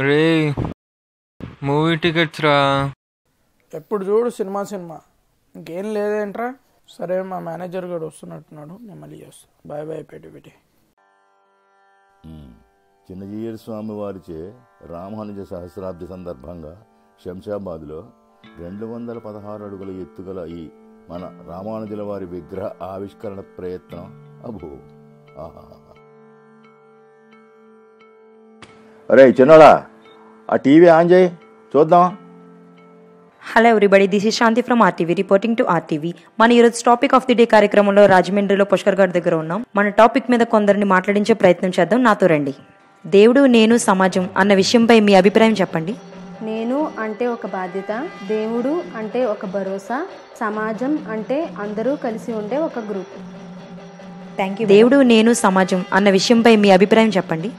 రే movie tickets రా. ఎప్పుడు చూడు సినిమా ఇంకేం లేదేంట్రా? సరే మా మేనేజర్ గారు వస్తున్నట్టున్నాడు, నేను మళ్ళీ చేస్తాను. బాయ్ బాయ్ పెట్టి. చిన్నజీయర్ స్వామి వారిచే రామానుజ సహస్రాబ్ది సందర్భంగా శంషాబాద్లో 216 అడుగుల ఎత్తుగల ఈ మన రామానుజుల వారి విగ్రహ ఆవిష్కరణ ప్రయత్నం అబ్బో ఆహా. అరే చిన్నోడా, ఆ టీవీ ఆన్ చేయి చూద్దాం. Hello everybody, this is Shanti from RTV reporting to RTV. మన ఈరోజు టాపిక్ ఆఫ్ ది డే కార్యక్రమంలో రాజమండ్రిలో పుష్కర్ గారి దగ్గర ఉన్నాం. మన టాపిక్ మీద కొందరిని మాట్లాడించే ప్రయత్నం చేద్దాం. నాతో రండి. దేవుడు, నేను, సమాజం అన్న విషయంపై మీ అభిప్రాయం చెప్పండి. నేను అంటే ఒక బాధ్యత, దేవుడు అంటే ఒక భరోసా, సమాజం అంటే అందరూ కలిసి ఉండే ఒక గ్రూప్. Thank you. దేవుడు, నేను, సమాజం అన్న విషయంపై మీ అభిప్రాయం చెప్పండి.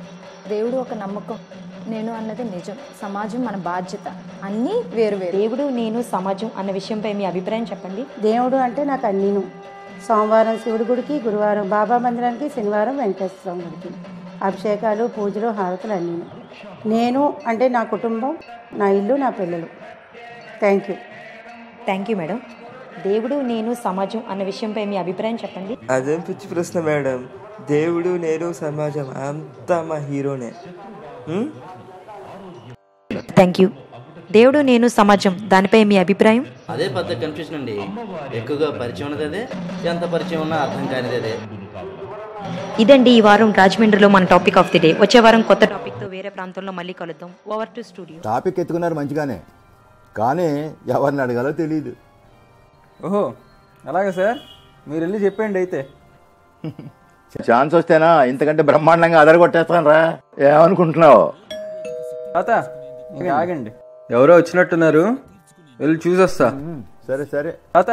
దేవుడు ఒక నమ్మకం, నేను అన్నది నిజం, సమాజం మన బాధ్యత, అన్నీ వేరు. దేవుడు, నేను, సమాజం అన్న విషయంపై మీ అభిప్రాయం చెప్పండి. దేవుడు అంటే నాకు అన్నీను. సోమవారం శివుడి గుడికి, గురువారం బాబా మందిరానికి, శనివారం వెంకటేశ్వర స్వామి గుడికి అభిషేకాలు, పూజలు, హారతులు అన్నీను. నేను అంటే నా కుటుంబం, నా ఇల్లు, నా పిల్లలు. Thank you madam. దేవుడు, నేను, సమాజం అన్న విషయంపై మీ అభిప్రాయం చెప్పండి. అదేం పిచ్చి ప్రశ్న మేడం. దేవుడు, నేను, సమాజం అంతా మా హీరోనే. Thank you. దేవుడు, నేను, సమాజం దానిపై మీ అభిప్రాయం? అదే పెద్ద కన్ఫ్యూజన్ అండి. ఎక్కువగా పరిచయం ఉన్నది అదే, ఎంత పరిచయం ఉన్నా అర్థం కానిది అదే. ఇదండి ఈ వారం రాజమండ్రిలో మన టాపిక్ ఆఫ్ ది డే. వచ్చే వారం కొత్త టాపిక్తో వేరే ప్రాంతంలో మళ్ళీ కలుద్దాం. Over to studio. టాపిక్ ఎత్తుకున్నారు మంచిగానే, కానీ ఎవరిని అడగాలో తెలియదు. ఓహో అలాగే సార్, మీరు వెళ్ళి చెప్పండి. అయితే ఛాన్స్ వస్తేనా ఇంతకంటే బ్రహ్మాండంగా అదరగొట్టేస్తాను రా. ఏమనుకుంటున్నావు? తాత ఇంకా ఆగండి, ఎవరో వచ్చినట్టున్నారు, వెళ్ళి చూసొస్తా. సరే సరే. తాత,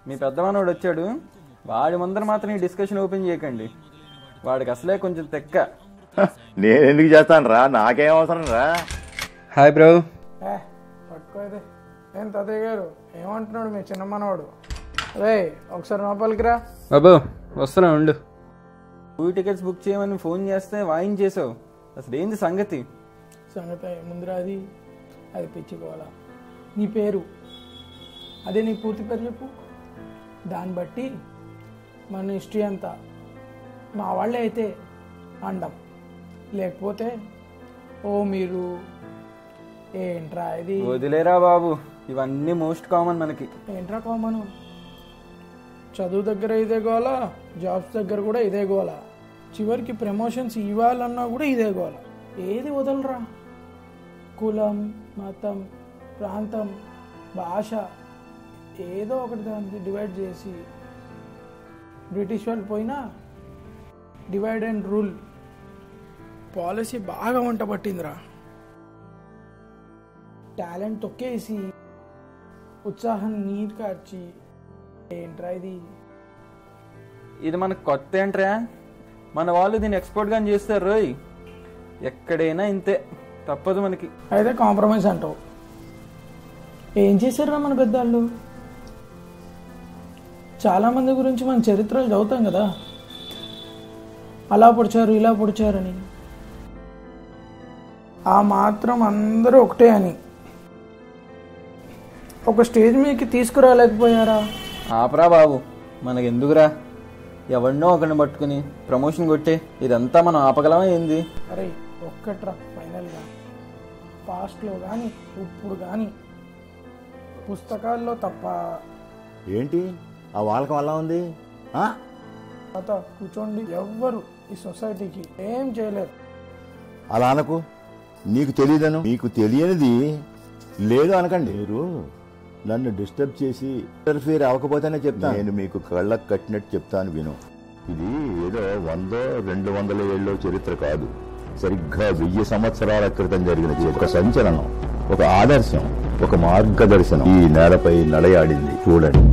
మీ పెద్దవానోడు వచ్చాడు, వాడి ముందర మాత్రం ఈ డిస్కషన్ ఓపెన్ చేయకండి. వాడికి అసలే కొంచెం తెక్క. నేను ఎందుకు చేస్తాను రా, నాకేం అవసరం రా. Hi bro. పట్టుకోదే. ఏం తాతయ్య గారు ఏమంటున్నాడు మీ చిన్న మనవాడు? రే ఒకసారి లోపలికి రా. బాబు వస్తున్నా ఉండు. మూవీ టికెట్స్ బుక్ చేయమని ఫోన్ చేస్తే వాయించేసావు. అసలు ఏంది సంగతి? ముందురా అది పిచ్చుకోవాలా. నీ పేరు అదే, నీ పూర్తి పేరు చెప్పు. దాన్ని బట్టి మన హిస్టరీ అంతా మా వాళ్ళే అయితే అండం, లేకపోతే ఓ మీరు ఏంట్రా ఇది. వదిలేరా బాబు, ఇవన్నీ మోస్ట్ కామన్ మనకి. ఏంట్రా కామన్? చదువు దగ్గర ఇదే గోల, జాబ్స్ దగ్గర కూడా ఇదే గోల, చివరికి ప్రమోషన్స్ ఇవ్వాలన్నా కూడా ఇదే గోల. ఏది వదలరా. కులం, మతం, ప్రాంతం, భాష ఏదో ఒకటి దాన్ని డివైడ్ చేసి, బ్రిటిష్ వాళ్ళు పోయినా డివైడ్ అండ్ రూల్ పాలసీ బాగా వంట పట్టిందిరా. టాలెంట్ తొక్కేసి ఉత్సాహం నీరు కార్చి ఏంట్రా ఇది. ఇది మనకు కొత్త ఏంట్రా, మన వాళ్ళు దీన్ని ఎక్స్పోర్ట్ గాని చేస్తారు రోయ్. ఎక్కడైనా ఇంతే, తప్పదు మనకి. అయితే కాంప్రమైజ్ అంటావు. ఏం చేశారురా మన పెద్దవాళ్ళు? చాలామంది గురించి మన చరిత్రలు చదువుతాం కదా, అలా పొడిచారు ఇలా పొడిచారని. ఆ మాత్రం అందరూ ఒకటే అని ఒక స్టేజ్ మీదకి తీసుకురాలేకపోయారా? ఆపరా బాబు, మనకి ఎందుకురా, ఎవరినో ఒకరిని పట్టుకుని ప్రమోషన్ కొట్టే ఇదంతా మనం ఆపగలమా ఏంది? అరే ఒక్కట్రా ఫైనల్గా, పాస్ట్లో కానీ ఇప్పుడు కానీ పుస్తకాల్లో తప్ప. ఏంటి ఆ వాళ్ళకం అలా ఉంది? తాత కూర్చోండి, ఎవ్వరు ఈ సొసైటీకి ఏం చేయలేరు. అలా అనకు, నీకు తెలియదను, మీకు తెలియనిది లేదు అనకండి. మీరు నన్ను డిస్టర్బ్ చేసి ఇంటర్ఫియర్ అవ్వకపోతేనే చెప్తాను. నేను మీకు కళ్ళకు కట్టినట్టు చెప్తాను విను. ఇది ఏదో 100-200 ఏళ్ళ చరిత్ర కాదు, సరిగ్గా 1000 సంవత్సరాల క్రితం జరిగిన ఒక సంచలనం, ఒక ఆదర్శం, ఒక మార్గదర్శనం ఈ నేలపై నడయాడింది. చూడండి.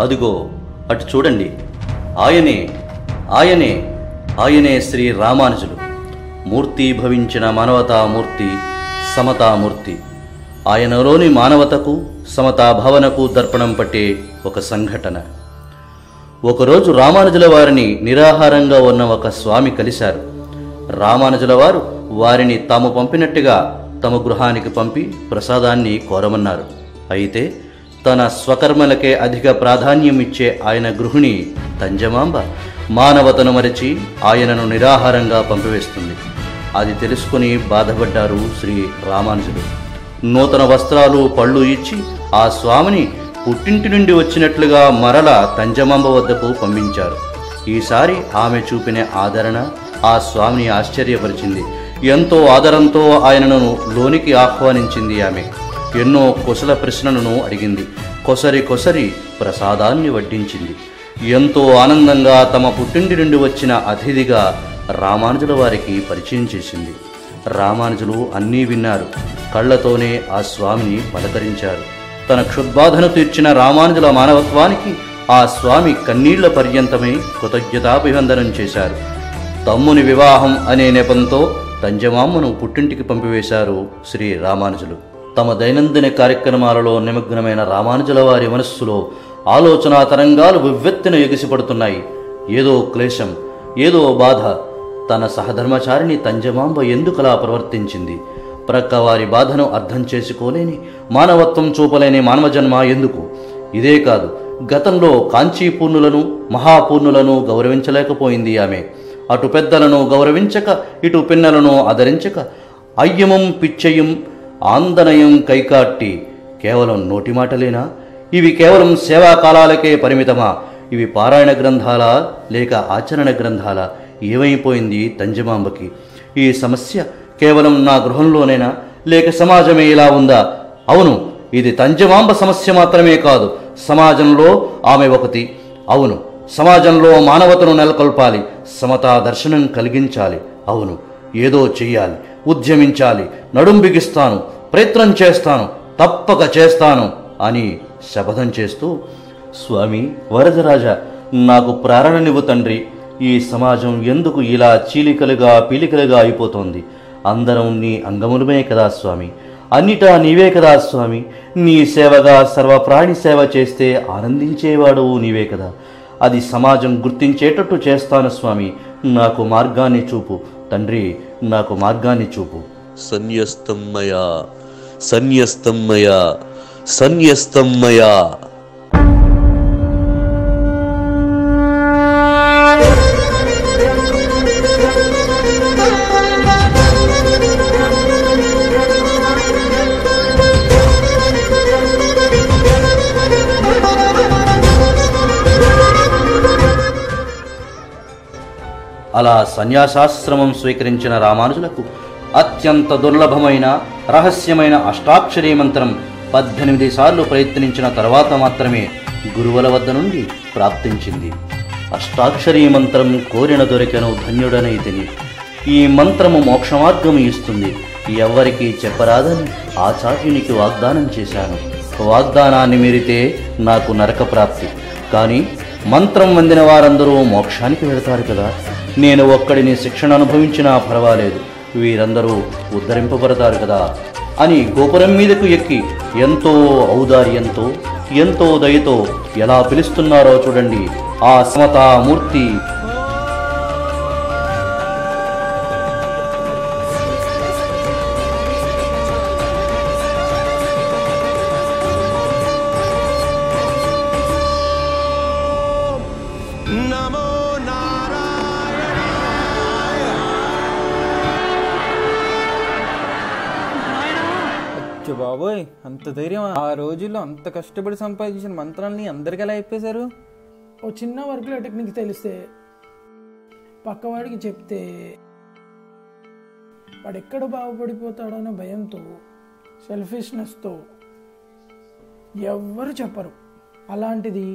అదిగో అటు చూడండి, ఆయనే ఆయనే శ్రీ రామానుజులు. మూర్తి భవించిన మానవతామూర్తి, సమతామూర్తి. ఆయనలోని మానవతకు సమతా భావనకు దర్పణం పట్టే ఒక సంఘటన. ఒకరోజు రామానుజుల వారిని నిరాహారంగా ఉన్న ఒక స్వామి కలిశారు. రామానుజుల వారు వారిని తాము పంపినట్టుగా తమ గృహానికి పంపి ప్రసాదాన్ని కోరమన్నారు. అయితే తన స్వకర్మలకే అధిక ప్రాధాన్యం ఇచ్చే ఆయన గృహిణి తంజమాంబ మానవతను మరిచి ఆయనను నిరాహారంగా పంపివేస్తుంది. అది తెలుసుకుని బాధపడ్డారు శ్రీ రామానుజులు. నూతన వస్త్రాలు పళ్ళు ఇచ్చి ఆ స్వామిని పుట్టింటి నుండి వచ్చినట్లుగా మరల తంజమాంబ వద్దకు పంపించారు. ఈసారి ఆమె చూపిన ఆదరణ ఆ స్వామిని ఆశ్చర్యపరిచింది. ఎంతో ఆదరంతో ఆయనను లోనికి ఆహ్వానించింది. ఆమె ఎన్నో కుశల ప్రశ్నలను అడిగింది. కొసరి ప్రసాదాన్ని వడ్డించింది. ఎంతో ఆనందంగా తమ పుట్టింటి నుండి వచ్చిన అతిథిగా రామానుజుల వారికి పరిచయం చేసింది. రామానుజులు అన్నీ విన్నారు. కళ్లతోనే ఆ స్వామిని పలకరించారు. తన క్షుద్బాధను తీర్చిన రామానుజుల మానవత్వానికి ఆ స్వామి కన్నీళ్ల పర్యంతమై కృతజ్ఞతాభివందనం చేశారు. తమ్ముని వివాహం అనే నెపంతో తంజమామ్మను పుట్టింటికి పంపివేశారు శ్రీ రామానుజులు. తమ దైనందిన కార్యక్రమాలలో నిమగ్నమైన రామానుజుల వారి మనస్సులో ఆలోచనా తరంగాలు వివ్వెత్తిన ఎగిసిపడుతున్నాయి. ఏదో క్లేశం, ఏదో బాధ. తన సహధర్మచారిని తంజమాంబ ఎందుకలా ప్రవర్తించింది? ప్రక్కవారి బాధను అర్థం చేసుకోలేని, మానవత్వం చూపలేని మానవజన్మ ఎందుకు? ఇదే కాదు, గతంలో కాంచీపూర్ణులను, మహాపూర్ణులను గౌరవించలేకపోయింది ఆమె. అటు పెద్దలను గౌరవించక, ఇటు పిన్నలను ఆదరించక, అయ్యమం పిచ్చయం ఆందనయం కైకాట్టి కేవలం నోటి మాటలేనా? ఇవి కేవలం సేవాకాలాలకే పరిమితమా? ఇవి పారాయణ గ్రంథాలా లేక ఆచరణ గ్రంథాలా? ఏమైపోయింది తంజమాంబకి? ఈ సమస్య కేవలం నా గృహంలోనేనా లేక సమాజమే ఇలా ఉందా? అవును, ఇది తంజమాంబ సమస్య మాత్రమే కాదు, సమాజంలో ఆమె ఒకటి. అవును, సమాజంలో మానవతను నెలకొల్పాలి, సమతా దర్శనం కలిగించాలి. అవును, ఏదో చెయ్యాలి, ఉద్యమించాలి. నడుం బిగిస్తాను, ప్రయత్నం చేస్తాను, తప్పక చేస్తాను అని శపథం చేస్తూ, స్వామి వరదరాజ, నాకు ప్రేరణనివ్వు తండ్రి. ఈ సమాజం ఎందుకు ఇలా చీలికలుగా పీలికలుగా అయిపోతోంది? అందరం నీ అంగములమే కదా స్వామి, అన్నిటా నీవే కదా స్వామి. నీ సేవగా సర్వప్రాణి సేవ చేస్తే ఆనందించేవాడు నీవే కదా. అది సమాజం గుర్తించేటట్టు చేస్తాను స్వామి. నాకు మార్గాన్ని చూపు తండ్రి, నాకు మార్గాన్ని చూపు. సన్యస్తమ్మయా సన్యస్తమ్మయా సన్యస్తమ్మయా. అలా సన్యాసాశ్రమం స్వీకరించిన రామానుజులకు అత్యంత దుర్లభమైన రహస్యమైన అష్టాక్షరీ మంత్రం 18 సార్లు ప్రయత్నించిన తర్వాత మాత్రమే గురువుల వద్ద నుండి ప్రాప్తించింది. అష్టాక్షరీ మంత్రం కోరిన దొరికెను ధన్యుడనైతిని. ఈ మంత్రము మోక్షమార్గము ఇస్తుంది. ఎవ్వరికీ చెప్పరాదని ఆచార్యునికి వాగ్దానం చేశాను. వాగ్దానాన్ని మీరితే నాకు నరక ప్రాప్తి. కానీ మంత్రం అందిన వారందరూ మోక్షానికి వెళతారు కదా. నేను ఒక్కడిని శిక్షణ అనుభవించినా పర్వాలేదు, వీరందరూ ఉద్ధరింపబడతారు కదా అని గోపురం మీదకు ఎక్కి ఎంతో ఔదార్యంతో, ఎంతో దయతో ఎలా పిలుస్తున్నారో చూడండి ఆ సమతామూర్తి. బాబోయ్, అంత ధైర్యం! ఆ రోజుల్లో అంత కష్టపడి సంపాదించిన మంత్రాలని అందరికి ఎలా అయిపోయారు? ఓ చిన్న వర్క్లో టెక్నిక్ తెలిస్తే, పక్కవాడికి చెప్తే వాడు ఎక్కడ బాగుపడిపోతాడనే భయంతో, సెల్ఫిష్నెస్తో ఎవ్వరు చెప్పరు. అలాంటిది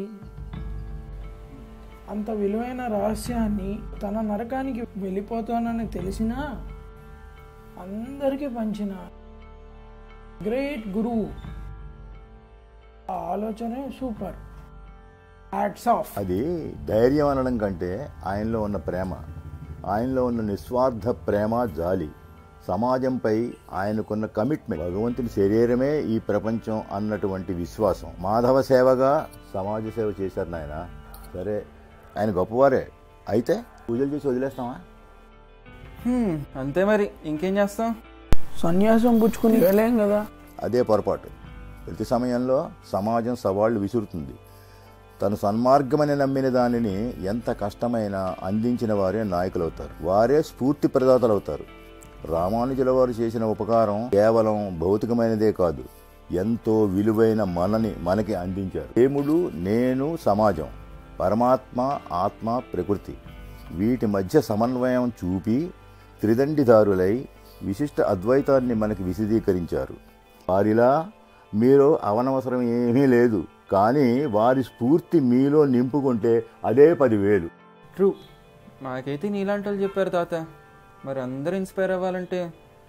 అంత విలువైన రహస్యాన్ని తన నరకానికి వెళ్ళిపోతానని తెలిసినా అందరికీ పంచిన గ్రేట్ గురువు. ఆ ఆలోచనే సూపర్. Hats off. అది ధైర్యం అనడం కంటే ఆయనలో ఉన్న ప్రేమ, ఆయనలో ఉన్న నిస్వార్థ ప్రేమ, జాలి, సమాజంపై ఆయనకున్న కమిట్మెంట్, భగవంతుని శరీరమే ఈ ప్రపంచం అన్నటువంటి విశ్వాసం. మాధవ సేవగా సమాజ సేవ చేశారు నాయన. సరే, ఆయన గొప్పవారే, అయితే పూజలు చేసి వదిలేస్తామా? అంతే మరి, ఇంకేం చేస్తాం? సన్యాసం పుచ్చుకుని వెళ్ళలేం కదా. అదే పొరపాటు. ప్రతి సమయంలో సమాజం సవాళ్లు విసురుతుంది. తను సన్మార్గమని నమ్మిన దానిని ఎంత కష్టమైనా అందించిన వారే నాయకులవుతారు, వారే స్ఫూర్తి ప్రదాతలవుతారు. రామానుజుల వారు చేసిన ఉపకారం కేవలం భౌతికమైనదే కాదు, ఎంతో విలువైన మనకి అందించారు. దేవుడు, నేను, సమాజం, పరమాత్మ, ఆత్మ, ప్రకృతి, వీటి మధ్య సమన్వయం చూపి త్రిదండిదారులై విశిష్ట అద్వైతాన్ని మనకి విశదీకరించారు. వారిలా మీరు అవనవసరం ఏమీ లేదు, కానీ వారి స్ఫూర్తి మీలో నింపుకుంటే అదే 10,000. ట్రూ. మాకైతే నీలాంటి వాళ్ళు చెప్పారు తాత. మరి అందరూ ఇన్స్పైర్ అవ్వాలంటే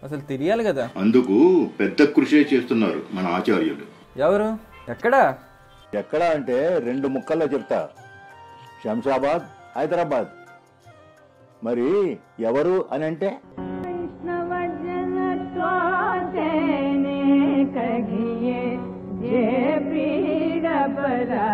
అసలు తెలియాలి కదా. అందుకు పెద్ద కృషి చేస్తున్నారు మన ఆచార్యులు. ఎవరు? ఎక్కడా అంటే 2 ముక్కల్లో చెప్తా. శంషాబాద్, హైదరాబాద్. మరి ఎవరు అని అంటే कहिए जे पीड़ बरा